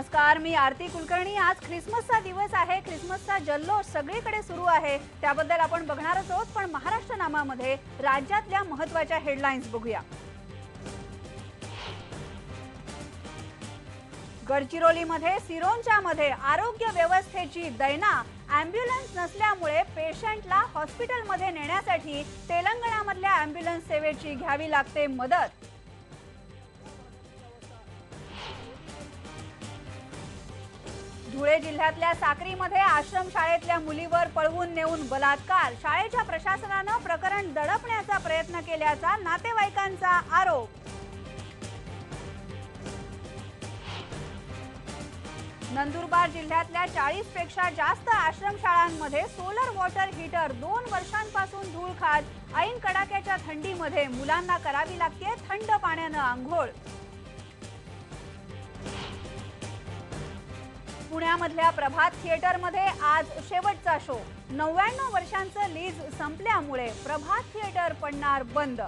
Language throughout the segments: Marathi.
नमस्कार, मी आरती कुलकर्णी। आज ख्रिसमसचा दिवस आहे। ख्रिसमसचा जल्लोष सगळीकडे सुरू आहे, त्याबद्दल आपण बघणारच आहोत। पण महाराष्ट्र नामामध्ये राज्यातल्या महत्त्वाच्या हेडलाईन्स बघूया। गडचिरोलीमध्ये सिरोंचामध्ये आरोग्य व्यवस्थेची दैना। ॲम्ब्युलन्स नसल्यामुळे पेशंटला हॉस्पिटलमध्ये नेण्यासाठी तेलंगणामधल्या ॲम्ब्युलन्स सेवेची घ्यावी लागते मदत। धुळे जिल्ह्यातल्या साक्रीमध्ये आश्रमशाळेतल्या मुलीवर पळवून नेऊन बलात्कार। शाळेच्या प्रशासनाने प्रकरण दडपण्याचा प्रयत्न केल्याचा नातेवाईकांचा आरोप। नंदुरबार जिल्ह्यातल्या 40 पेक्षा जास्त आश्रमशाळांमध्ये सोलर वॉटर हीटर 2 वर्षांपासून धूळ खात ऐन कडाक्याच्या थंडीमध्ये मुलांना करावी लागते थंड पाण्याने आंघोळ। पुण्यामधल्या प्रभात थिएटरमध्ये आज शेवटचा शो। 99 वर्षांचं लीज संपल्यामुळे प्रभात थिएटर पडणार बंद।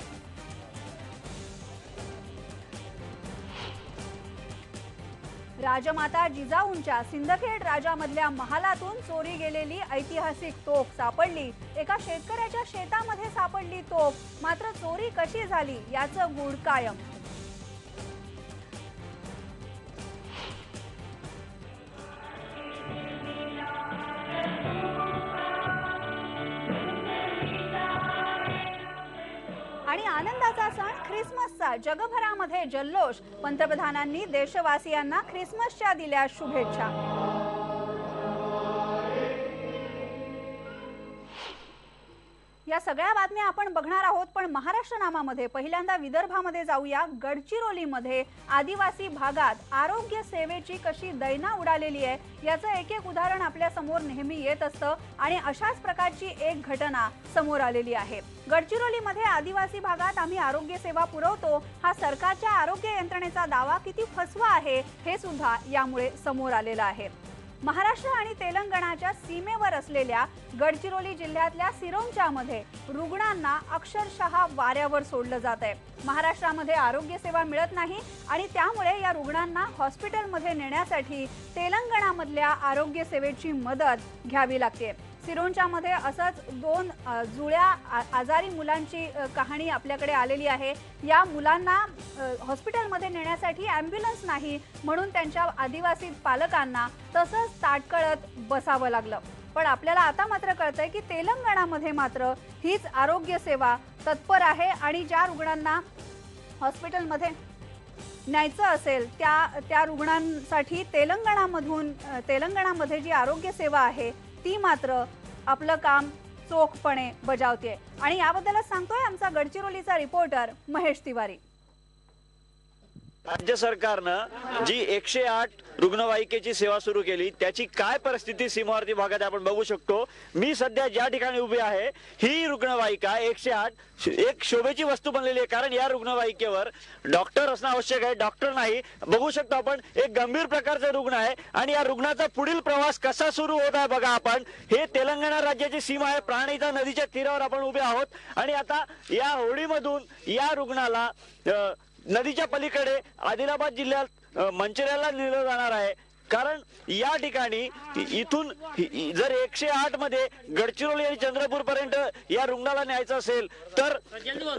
राजमाता जिजाऊंच्या सिंदखेड राजामधल्या महालातून चोरी गेलेली ऐतिहासिक तोफ सापडली। एका शेतकऱ्याच्या शेतामध्ये सापडली तोफ, मात्र चोरी कशी झाली याचं गूढ कायम। आणि आनंदाचा सण ख्रिसमसचा जगभरामध्ये जल्लोष। पंतप्रधानांनी देशवासियांना ख्रिसमसच्या दिल्या शुभेच्छा। या सगळ्या बातम्या आपण बघणार आहोत, पण महाराष्ट्र नामामध्ये पहिल्यांदा विदर्भामध्ये जाऊया। गडचिरोलीमध्ये आदिवासी भागात आरोग्य सेवेची कशी दैना उडालेली आहे याचं एक एक उदाहरण आपल्या समोर नेहमी येत असतं आणि अशाच प्रकारची एक घटना समोर आलेली आहे। गडचिरोलीमध्ये आदिवासी भागात आम्ही आरोग्य सेवा पुरवतो हा सरकारच्या आरोग्य यंत्रणेचा दावा किती फसवा आहे हे सुद्धा यामुळे समोर आलेलं आहे। महाराष्ट्र आणि तेलंगणाच्या सीमेवर असलेल्या गडचिरोली जिल्ह्यातल्या सिरोंचामध्ये रुग्णांना अक्षरशः वाऱ्यावर सोडलं जात आहे। महाराष्ट्रामध्ये आरोग्य सेवा मिळत नाही आणि त्यामुळे या रुग्णांना हॉस्पिटलमध्ये नेण्यासाठी तेलंगणामधल्या आरोग्य सेवेची मदत घ्यावी लागते। सिरोंचामध्ये असंच 2 जुळ्या आजारी मुलांची कहाणी आपल्याकडे आलेली आहे। या मुलांना हॉस्पिटलमध्ये नेण्यासाठी ॲम्ब्युलन्स नाही म्हणून त्यांच्या आदिवासी पालकांना तसंच ताटकळत बसावं लागलं। पण आपल्याला आता मात्र कळतंय की तेलंगणामध्ये मात्र हीच आरोग्य सेवा तत्पर आहे आणि ज्या रुग्णांना हॉस्पिटलमध्ये न्यायचं असेल त्या रुग्णांसाठी तेलंगणामध्ये जी आरोग्य सेवा आहे ती मात्र आपलं काम चोखपणे बजावते। आणि याबद्दलच सांगतोय आमचा गडचिरोलीचा रिपोर्टर महेश तिवारी। राज्य सरकारनं जी 108 रुग्णवाहिकेची सेवा सुरू केली त्याची काय परिस्थिती सीमावर्ती भागात आपण बघू शकतो। मी सध्या ज्या ठिकाणी उभे आहे ही रुग्णवाहिका 108 एक शोभेची वस्तू बनलेली आहे, कारण या रुग्णवाहिकेवर डॉक्टर असणं आवश्यक आहे। डॉक्टर नाही, बघू शकतो आपण एक गंभीर प्रकारचा रुग्ण आहे आणि या रुग्णाचा पुढील प्रवास कसा सुरू होत आहे बघा। आपण हे तेलंगणा राज्याची सीमा आहे, प्राणहिता नदीच्या तीरावर आपण उभे आहोत आणि आता या होडीमधून या रुग्णाला नदीच्या पलीकडे आदिलाबाद जिल्ह्यात मंचिऱ्याला नेलं जाणार आहे। कारण या ठिकाणी इथून जर 108 मध्ये गडचिरोली आणि चंद्रपूर पर्यंत या रुग्णाला न्यायचं असेल तर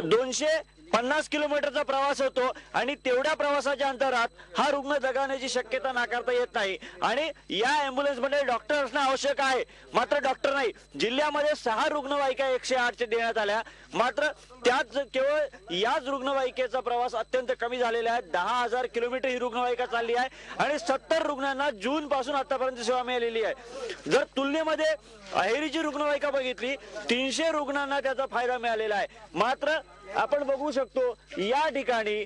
250 किलोमीटरचा प्रवास होतो आणि तेवढ्या प्रवासाच्या अंतरात हा रुग्ण दगावण्याची शक्यता नाकारता येत नाही। आणि या ॲम्ब्युलन्स मध्ये डॉक्टर असणं आवश्यक आहे, मात्र डॉक्टर नाही। जिल्ह्यामध्ये 6 रुग्णवाहिका 108 चे देण्यात आल्या, मात्र त्यात केवळ याच रुग्णवाहिकेचा प्रवास अत्यंत कमी झालेला आहे। 10,000 किलोमीटर ही रुग्णवाहिका चालली आहे आणि 70 रुग्णांना जून पासून आतापर्यंत सेवा मिळालेली आहे। जर तुलनेमध्ये अहेरीची रुग्णवाहिका बघितली 300 रुग्णांना त्याचा फायदा मिळालेला आहे। मात्र आपण बघू शकतो या ठिकाणी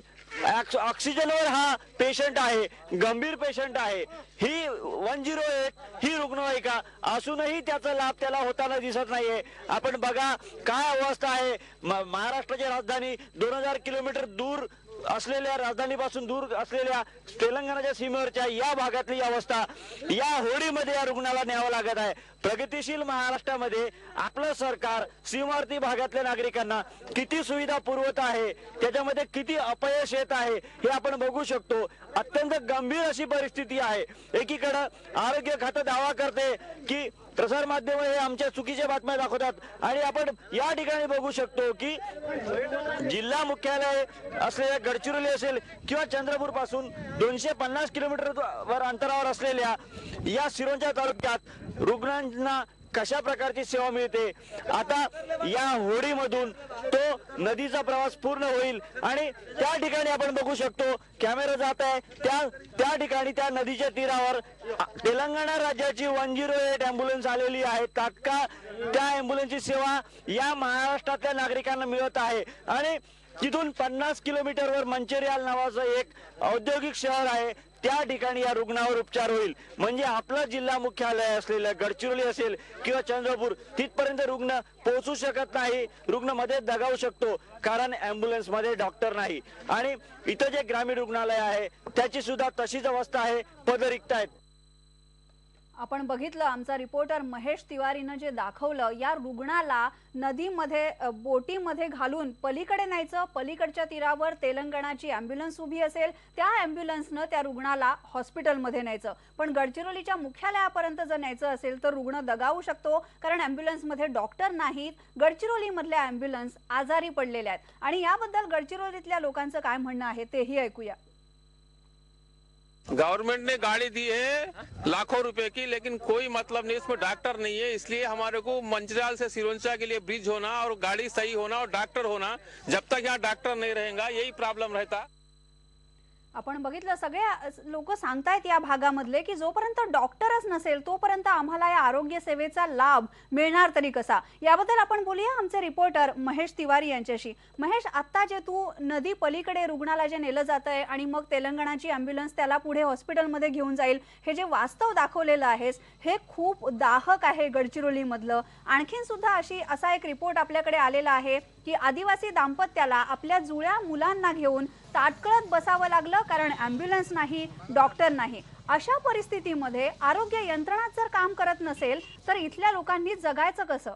ऑक्सिजनवर हा पेशंट आहे, गंभीर पेशंट आहे। ही 108 ही रुग्णवाहिका असूनही त्याचा लाभ त्याला होताना दिसत नाहीये। आपण बघा काय अवस्था आहे। महाराष्ट्राची राजधानी 2000 किलोमीटर दूर असलेल्या राजधानीपासून दूर असलेल्या तेलंगणाच्या सीमेवरच्या या भागातली अवस्था या होडीमध्ये या रुग्णाला न्यावं लागत आहे। प्रगतिशील महाराष्ट्रामध्ये आपलं सरकार सीमावर्ती भागातल्या नागरिकांना किती सुविधा पुरवत आहे, त्याच्यामध्ये किती अपयश येत आहे हे आपण बघू शकतो। अत्यंत गंभीर अशी परिस्थिती आहे। एकीकडे आरोग्य खातं दावा करते की प्रसार माध्यम हे आमच्या चुकीच्या बातम्या दाखवतात आणि आपण या ठिकाणी बघू शकतो की जिल्हा मुख्यालय असलेल्या गडचिरोली असेल किंवा चंद्रपूर पासून 250 किलोमीटर अंतरावर असलेल्या या सिरोंचा तालुक्यात रुग्णांना कशा प्रकारची सेवा मिळते। आता या होडीमधून तो नदीचा प्रवास पूर्ण होईल आणि त्या ठिकाणी आपण बघू शकतो कॅमेरा जात आहे त्या ठिकाणी त्या नदीच्या तीरावर तेलंगणा राज्याची 108 अँब्युलन्स आलेली आहे। तात्काळ त्या अँब्युलन्सची सेवा या महाराष्ट्रातल्या नागरिकांना मिळत आहे आणि तिथून 50 किलोमीटरवर मंचेरियाल नावाचं एक औद्योगिक शहर आहे, त्या ठिकाणी या रुग्णावर उपचार होईल। म्हणजे आपलं जिल्हा मुख्यालय असलेलं गडचिरोली असेल किंवा चंद्रपूर तिथपर्यंत रुग्ण पोहोचू शकत नाही, रुग्ण मध्ये दगावू शकतो कारण अँब्युलन्स मध्ये डॉक्टर नाही। आणि इथं जे ग्रामीण रुग्णालय आहे त्याची सुद्धा तशीच अवस्था आहे, पद रिक्त आहेत। आपण बघितलं आमचा रिपोर्टर महेश तिवारीनं जे दाखवलं, या रुग्णाला नदीमध्ये बोटीमध्ये घालून पलीकडे न्यायचं, पलीकडच्या तीरावर तेलंगणाची अँब्युलन्स उभी असेल, त्या अँब्युलन्सनं त्या रुग्णाला हॉस्पिटलमध्ये न्यायचं। पण गडचिरोलीच्या मुख्यालयापर्यंत जर न्यायचं असेल तर रुग्ण दगावू शकतो कारण अँब्युलन्समध्ये डॉक्टर नाहीत, गडचिरोली मधल्या अँब्युलन्स आजारी पडलेल्या आहेत आणि याबद्दल गडचिरोलीतल्या लोकांचं काय म्हणणं आहे तेही ऐकूया। गवर्नमेंट ने गाड़ी दी है लाखों रुपए की, लेकिन कोई मतलब नहीं, इसमें डॉक्टर नहीं है। इसलिए हमारे को मंचराल से सिरोंचा के लिए ब्रिज होना और गाड़ी सही होना और डॉक्टर होना, जब तक यहाँ डॉक्टर नहीं रहेगा यही प्रॉब्लम रहता। आपण बघितलं सगळे लोक सांगतायत या भागामधले की जोपर्यंत डॉक्टरच नसेल तोपर्यंत आम्हाला या आरोग्य सेवेचा लाभ मिळणार तरी कसा। याबद्दल आपण बोलूया आमचे रिपोर्टर महेश तिवारी यांच्याशी। महेश, आता जे तू नदी पलीकडे रुग्णाला जे नेलं जातंय आणि मग तेलंगणाची अँब्युलन्स त्याला पुढे हॉस्पिटलमध्ये घेऊन जाईल, हे जे वास्तव दाखवलेलं आहेस हे खूप दाहक आहे गडचिरोली मधलं। आणखीन सुद्धा असा एक रिपोर्ट आपल्याकडे आलेला आहे की आदिवासी दाम्पत्याला आपल्या जुळ्या मुलांना घेऊन ताटकळत बसावं लागलं कारण अँब्युलन्स नाही, डॉक्टर नाही। अशा परिस्थितीमध्ये आरोग्य यंत्रणा जर काम करत नसेल तर इथल्या लोकांनी जगायचं कसं?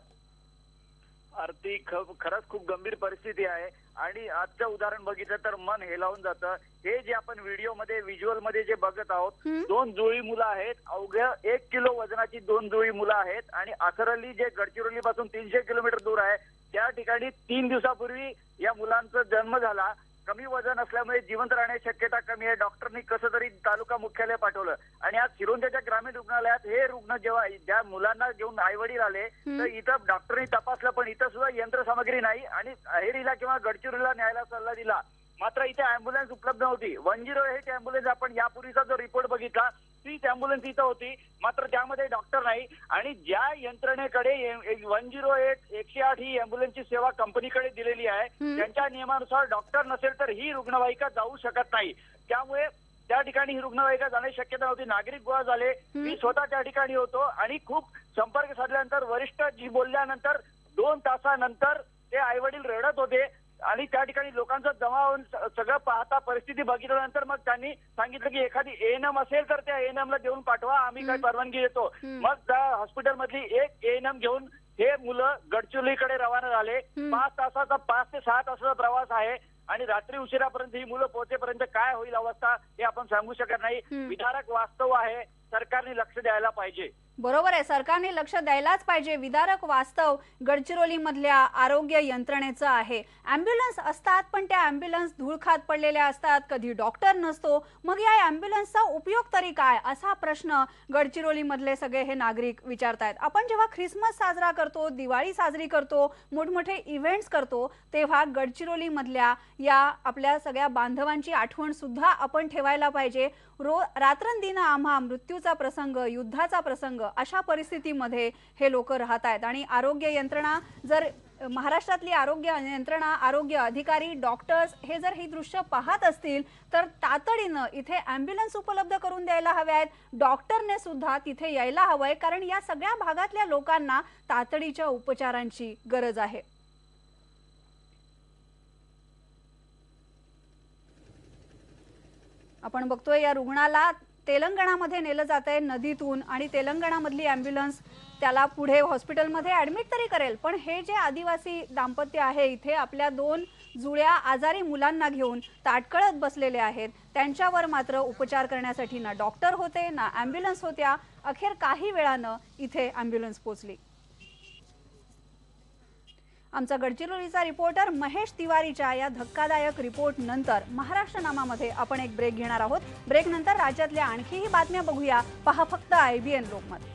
आरती, खरंच खूप गंभीर परिस्थिती आहे आणि आजचं उदाहरण बघितलं तर मन हेलावून जातं। हे जे आपण व्हिडिओ मध्ये व्हिज्युअल मध्ये जे बघत आहोत, 2 जुळी मुलं आहेत, अवघ्या 1 किलो वजनाची 2 जुळी मुलं आहेत आणि आसरली जे गडचिरोली पासून 300 किलोमीटर दूर आहे त्या ठिकाणी 3 दिवसापूर्वी या मुलांचा जन्म झाला। कमी वजन असल्यामुळे जिवंत राहण्याची शक्यता कमी आहे। डॉक्टरनी कसं तरी तालुका मुख्यालय पाठवलं आणि आज सिरोंचाच्या ग्रामीण रुग्णालयात हे रुग्ण जेव्हा ज्या मुलांना घेऊन आईवडील आले तर इथं डॉक्टरनी तपासलं पण इथं सुद्धा यंत्रसामग्री नाही आणि अहेरीला किंवा गडचिरोलीला न्यायला सल्ला दिला, मात्र इथे अँब्युलन्स उपलब्ध नव्हती। 108 अँब्युलन्स आपण यापूर्वीचा जो रिपोर्ट बघितला तीच अँब्युलन्स इथं होती, मात्र त्यामध्ये डॉक्टर नाही आणि ज्या यंत्रणेकडे 108 108 ही अँब्युलन्सची सेवा कंपनीकडे दिलेली आहे त्यांच्या नियमानुसार डॉक्टर नसेल तर ही रुग्णवाहिका जाऊ शकत नाही। त्यामुळे त्या ठिकाणी ही रुग्णवाहिका जाण्याची शक्यता नव्हती। नागरिक गोळा झाले, मी स्वतः त्या ठिकाणी होतो आणि खूप संपर्क साधल्यानंतर वरिष्ठजी बोलल्यानंतर 2 तासानंतर ते आईवडील रडत होते आणि त्या ठिकाणी लोकांचा जमा होऊन सगळं पाहता परिस्थिती बघितल्यानंतर मग त्यांनी सांगितलं की एखादी एएनएम असेल तर त्या एएनएम ला देऊन पाठवा, आम्ही काय परवानगी देतो। मग त्या हॉस्पिटल मधली एक एएनएम घेऊन हे मुलं गडचिरोलीकडे रवाना झाले। 5 ते 6 तासाचा प्रवास आहे आणि रात्री उशिरापर्यंत ही मुलं पोहोचेपर्यंत काय होईल अवस्था हे आपण सांगू शकत नाही। विदारक वास्तव आहे, सरकारने लक्ष द्यायला पाहिजे। बरोबर आहे, सरकारने लक्ष द्यायलाच पाहिजे। विदारक वास्तव गडचिरोली मधल्या आरोग्य यंत्रणेचं आहे। अँब्युलन्स असतात पण त्या अँब्युलन्स धूळ खात पडलेल्या असतात, कधी डॉक्टर नसतो, मग या अँब्युलन्सचा उपयोग तरी काय असा प्रश्न गडचिरोली मधले सगळे हे नागरिक विचारतायत। आपण जेव्हा ख्रिसमस साजरा करतो, दिवाळी साजरी करतो, मोठमोठे इव्हेंट्स करतो, तेव्हा गडचिरोली मधल्या या आपल्या सगळ्या बांधवांची आठवण सुद्धा आपण ठेवायला पाहिजे। रात्रंदिन आम्हा मृत्यूचा प्रसंग, युद्धाचा प्रसंग, अशा परिस्थितीमध्ये हे लोक राहत आहेत आणि आरोग्य यंत्रणा जर महाराष्ट्रातली आरोग्य यंत्रणा, आरोग्य अधिकारी, डॉक्टर्स हे जर ही दृश्य पाहत असतील तर तातडीनं इथे अँब्युलन्स उपलब्ध करून द्यायला हवे आहेत। डॉक्टरने सुद्धा तिथे यायला हवंय कारण या सगळ्या भागातल्या लोकांना तातडीच्या उपचारांची गरज आहे। आपण बघतोय या रुग्णाला तेलंगणामध्ये नेलं जात आहे नदीतून आणि तेलंगणामधली ॲम्ब्युलन्स त्याला पुढे हॉस्पिटलमध्ये ॲडमिट तरी करेल, पण हे जे आदिवासी दाम्पत्य आहे इथे आपल्या 2 जुळ्या आजारी मुलांना घेऊन ताटकळत बसलेले आहेत. त्यांच्यावर मात्र उपचार करण्यासाठी ना डॉक्टर होते ना ॲम्ब्युलन्स होत्या. अखेर काही वेळानं इथे ॲम्ब्युलन्स पोहोचली. आमचा गडचिरोलीचा रिपोर्टर महेश तिवारीच्या या धक्कादायक रिपोर्ट नंतर महाराष्ट्र नामामध्ये आपण एक ब्रेक घेणार आहोत. ब्रेक नंतर राज्यातल्या आणखीही बातम्या बघूया. पहा फक्त IBN लोकमत.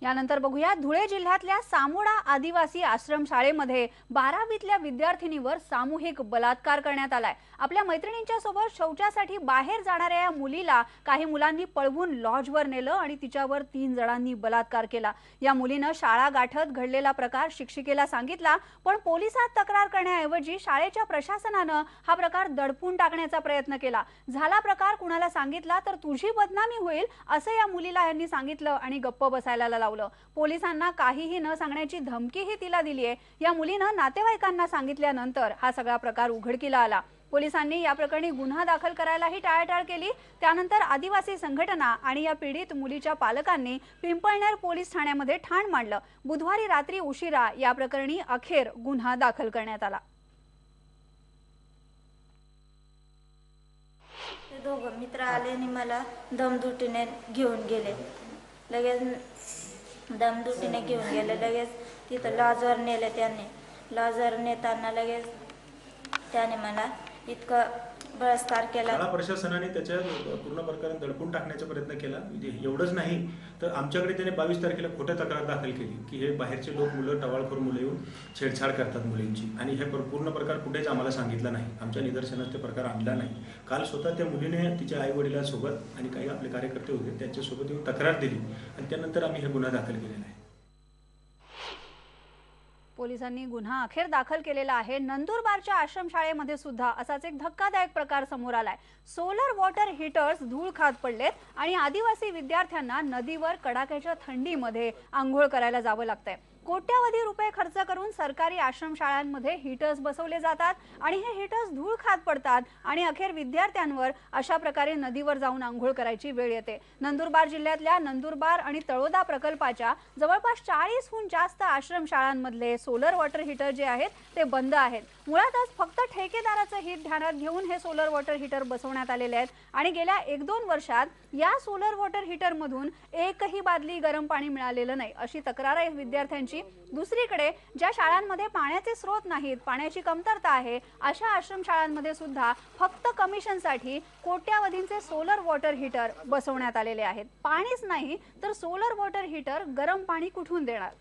यानंतर बघूया धुळे जिल्ह्यातल्या सामोडा आदिवासी आश्रमशाळेमध्ये 12वीतल्या विद्यार्थिनीवर सामूहिक बलात्कार करण्यात आलाय. आपल्या मैत्रिणींच्या सोबत शौचासाठी बाहेर जाणाऱ्या या मुलीला काही मुलांनी पळवून लॉजवर नेलं आणि तिच्यावर 3 जणांनी बलात्कार केला. या मुलीनं शाळा गाठत घडलेला प्रकार शिक्षिकेला सांगितला, पण पोलिसात तक्रार करण्याऐवजी शाळेच्या प्रशासनानं हा प्रकार दडपून टाकण्याचा प्रयत्न केला. झाला प्रकार कुणाला सांगितला तर तुझी बदनामी होईल असं या मुलीला यांनी सांगितलं आणि गप्प बसायला लावलं. पोलिसांना काहीही न सांगण्याची धमकीही तिला दिली आहे. या मुलीनं नातेवाईकांना सांगितल्यानंतर हा सगळा प्रकार उघडकीला आला. पोलिसांनी या प्रकरणी गुन्हा दाखल करायलाही टाळाटाळ केली. त्यानंतर आदिवासी संघटना आणि या पीडित मुलीच्या पालकांनी पिंपळनेर पोलीस ठाण्यामध्ये ठाण मांडलं. बुधवारी रात्री उशिरा या प्रकरणी अखेर गुन्हा दाखल करण्यात आला. दोघं मित्र आले आणि मला दमदुटीने घेऊन गेले. लगेच दमदुटीने घेऊन गेले. लगेच तिथं लॉजवर नेले. त्यांनी लॉजवर नेताना लगेच त्याने मला इतकं बलात्कार केला. शाळा प्रशासनाने त्याच्या पूर्ण प्रकारे दडपून टाकण्याचा प्रयत्न केला. एवढंच नाही तर आमच्याकडे त्याने 22 तारखेला खोट्या तक्रार दाखल केली की हे बाहेरचे लोक मुलं टवाळखोर मुलं येऊन छेडछाड करतात मुलींची, आणि हे पूर्ण प्रकार कुठेच आम्हाला सांगितला नाही. आमच्या निदर्शनास ते प्रकार आणला नाही. काल स्वतः त्या मुलीने तिच्या आई वडिलांसोबत आणि काही आपले कार्यकर्ते होते त्यांच्यासोबत येऊन तक्रार दिली आणि त्यानंतर आम्ही हे गुन्हा दाखल केलेला आहे. पोलिसांनी गुन्हा अखेर दाखल केलेला आहे. नंदुरबारच्या आश्रमशाळेमध्ये सुद्धा असाच एक धक्कादायक प्रकार समोर आलाय. सोलर वॉटर हीटर्स धूळ खात पडलेत आणि आदिवासी विद्यार्थ्यांना नदीवर कडाक्याच्या थंडीमध्ये आंघोळ करायला जावं लागतंय. कोट्यावधी रुपये खर्च करून सरकारी आश्रमशाळांमध्ये हीटर्स बसवले जातात आणि हे हीटर्स धूळ खात पडतात आणि अखेर विद्यार्थ्यांवर अशा प्रकारे नदीवर जाऊन आंघोळ करायची वेळ येते. नंदुरबार जिल्ह्यातल्या नंदुरबार आणि तळोदा प्रकल्पाच्या जवळपास 40हून जास्त आश्रमशाळांमधले सोलर वॉटर हीटर जे आहेत ते बंद आहेत. मुळातच फक्त ठेकेदाराचं हित ध्यानात घेऊन हे सोलर वॉटर हीटर बसवण्यात आलेले आहेत आणि गेल्या 1-2 वर्षात या सोलर वॉटर हीटरमधून एकही बादली गरम पाणी मिळालेलं नाही अशी तक्रार आहे विद्यार्थ्यांची. दुसरीकडे ज्या शाळांमध्ये पाण्याचे स्रोत नाहीत, पाण्याची कमतरता आहे, अशा आश्रमशाळांमध्ये सुद्धा फक्त कमिशनसाठी कोट्यावधींचे सोलर वॉटर हीटर बसवण्यात आलेले आहेत. पाणीच नाही तर सोलर वॉटर हीटर गरम पाणी कुठून देणार?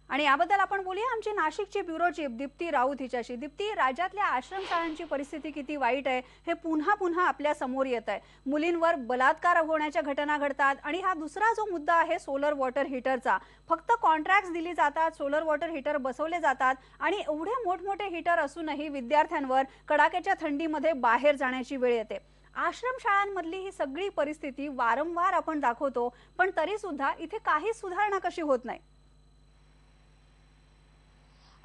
आणि याबद्दल आपण बोलूया आमची नाशिकची ब्युरो चीफ दीप्ती राऊत हिच्याशी. दीप्ती, राज्यातल्या आश्रमशाळांची परिस्थिती किती वाईट आहे हे पुन्हा पुन्हा आपल्या समोर येत आहे. मुलींवर बलात्कार होण्याच्या घटना घडतात आणि हा दुसरा जो मुद्दा आहे सोलर वॉटर हीटरचा, फक्त कॉन्ट्रॅक्ट्स दिली जातात, सोलर वॉटर हीटर बसवले जातात आणि एवढे मोठमोठे हीटर असूनही विद्यार्थ्यांवर कडाक्याच्या थंडीमध्ये बाहेर जाण्याची वेळ येते. आश्रमशाळांमधली ही सगळी परिस्थिती वारंवार आपण दाखवतो, पण तरी सुद्धा इथे काही सुधारणा कशी होत नाही?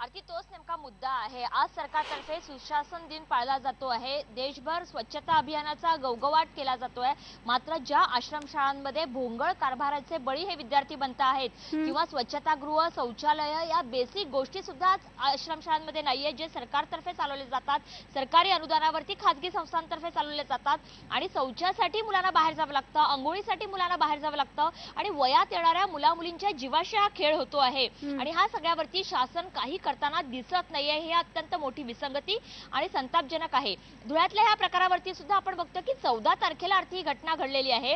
आरती, तोच नेमका मुद्दा आहे. आज सरकारतर्फे सुशासन दिन पाळला जातो आहे. देशभर स्वच्छता अभियानाचा गवगवाट केला जातो आहे. मात्र ज्या आश्रमशाळांमध्ये भोंगळ कारभाराचे बळी हे विद्यार्थी बनत आहेत किंवा स्वच्छतागृह, शौचालय या बेसिक गोष्टी सुद्धा आज आश्रमशाळांमध्ये नाहीये, जे सरकारतर्फे चालवले जातात, सरकारी अनुदानावरती खासगी संस्थांतर्फे चालवले जातात आणि शौचासाठी मुलांना बाहेर जावं लागतं, अंघोळीसाठी मुलांना बाहेर जावं लागतं आणि वयात येणाऱ्या मुला मुलींच्या जीवाशी हा खेळ होतो आहे. आणि हा सगळ्यावरती शासन काही करताना दिसत नाहीये. हे अत्यंत मोठी विसंगती आणि संतापजनक आहे. धुळ्यातल्या ह्या प्रकारावरती सुद्धा आपण बघतो की 14 तारखेला ही घटना घडलेली आहे.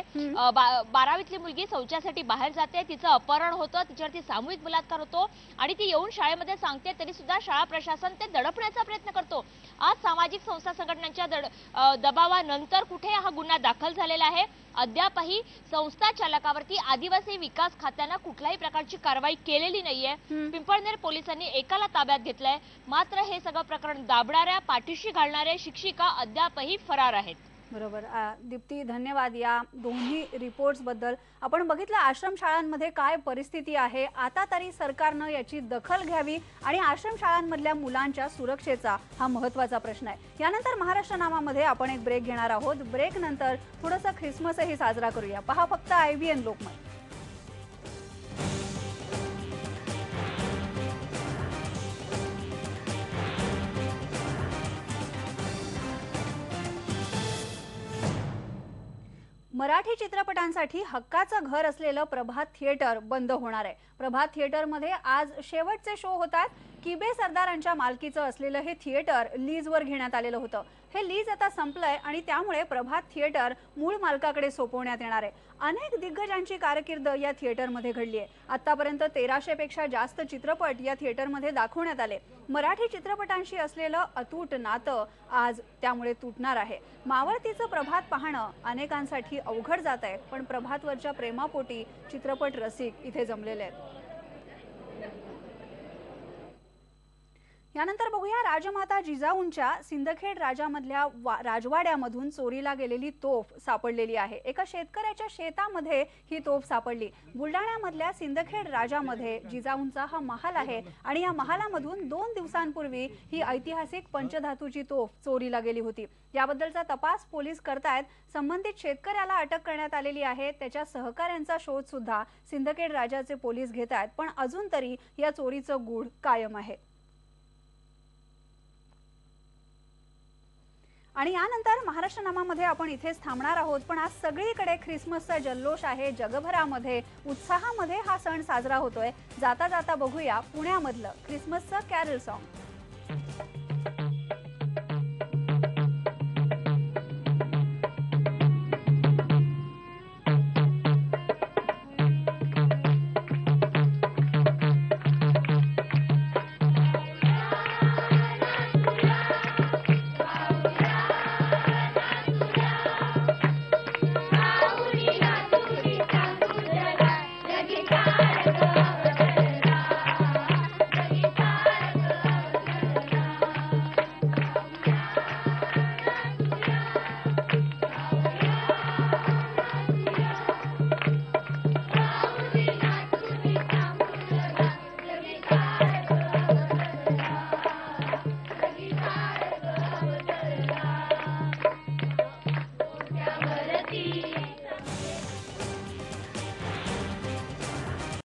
12वीतली मुलगी शौचासाठी बाहेर जाते, तिचं अपहरण होतं, तिच्यावरती सामूहिक बलात्कार होतो आणि ती येऊन शाळेमध्ये सांगते, तरी सुद्धा शाळा प्रशासन ते दडपण्याचा प्रयत्न करतो. आज सामाजिक संस्था संघटनांच्या दबावानंतर कुठे हा गुन्हा दाखल झालेला आहे. अद्यापही संस्था चालकावरती आदिवासी विकास खात्यानं कुठल्याही प्रकारची कारवाई केलेली नाहीये. पिंपळनेर पोलिसांनी एकाला ताब्यात घेतलंय, मात्र हे सगळं प्रकरण दाबणाऱ्या, पाठीशी घालणाऱ्या शिक्षिका अद्यापही फरार आहेत. बरोबर. दीप्ती, धन्यवाद या दोन्ही रिपोर्ट्स बद्दल. आपण बघितलं आश्रमशाळांमध्ये काय परिस्थिती आहे. आता तरी सरकारनं याची दखल घ्यावी आणि आश्रमशाळांमधल्या मुलांच्या सुरक्षेचा हा महत्त्वाचा प्रश्न आहे. यानंतर महाराष्ट्र नामामध्ये आपण एक ब्रेक घेणार आहोत. ब्रेक नंतर थोडासा ख्रिसमसही साजरा करूया. पहा फक्त IBN लोकमत. मराठी चित्रपटांसाठी हक्काचं घर असलेलं प्रभात थिएटर बंद होणार आहे. प्रभात थिएटरमध्ये आज शेवटचे शो होतात. किबे सरदारांच्या मालकीचं असलेलं हे थिएटर लीजवर घेण्यात आलेलं होतं. हे लीज आता संपलंय आणि त्यामुळे प्रभात थिएटर मूळ मालकाकडे सोपवण्यात येणार आहे. अनेक दिग्गजांची कारकीर्द या थिएटरमध्ये घडली आहे. आतापर्यंत 1300 पेक्षा जास्त चित्रपट या थिएटरमध्ये दाखवण्यात आले. मराठी चित्रपटांशी असलेलं अतूट नातं आज त्यामुळे तुटणार आहे. मावळतीचं प्रभात पाहणं अनेकांसाठी अवघड जात आहे, पण प्रभातवरच्या प्रेमापोटी चित्रपट रसिक इथे जमलेले आहेत. यानंतर बघूया राजमाता जिजाऊंच्या सिंदखेड राजामधल्या राजवाड्यामधून चोरीला गेलेली तोफ सापडलेली आहे. एका शेतकऱ्याच्या शेतामध्ये ही तोफ सापडली. बुलढाण्यामधल्या सिंदखेड राजामध्ये जिजाऊंचा हा महाल आहे आणि या महालामधून 2 दिवसांपूर्वी ही ऐतिहासिक पंचधातूची तोफ चोरीला गेली होती. याबद्दलचा तपास पोलीस करतायत. संबंधित शेतकऱ्याला अटक करण्यात आलेली आहे. त्याच्या सहकाऱ्यांचा शोध सुद्धा सिंदखेड राजाचे पोलीस घेत आहेत, पण अजून तरी या चोरीचं गूढ कायम आहे. आणि यानंतर महाराष्ट्र नामामध्ये आपण इथेच थांबणार आहोत, पण आज सगळीकडे ख्रिसमसचा जल्लोष आहे. जगभरामध्ये उत्साहामध्ये हा सण साजरा होतोय. जाता जाता बघूया पुण्यामधलं ख्रिसमसचं कॅरल सॉन्ग.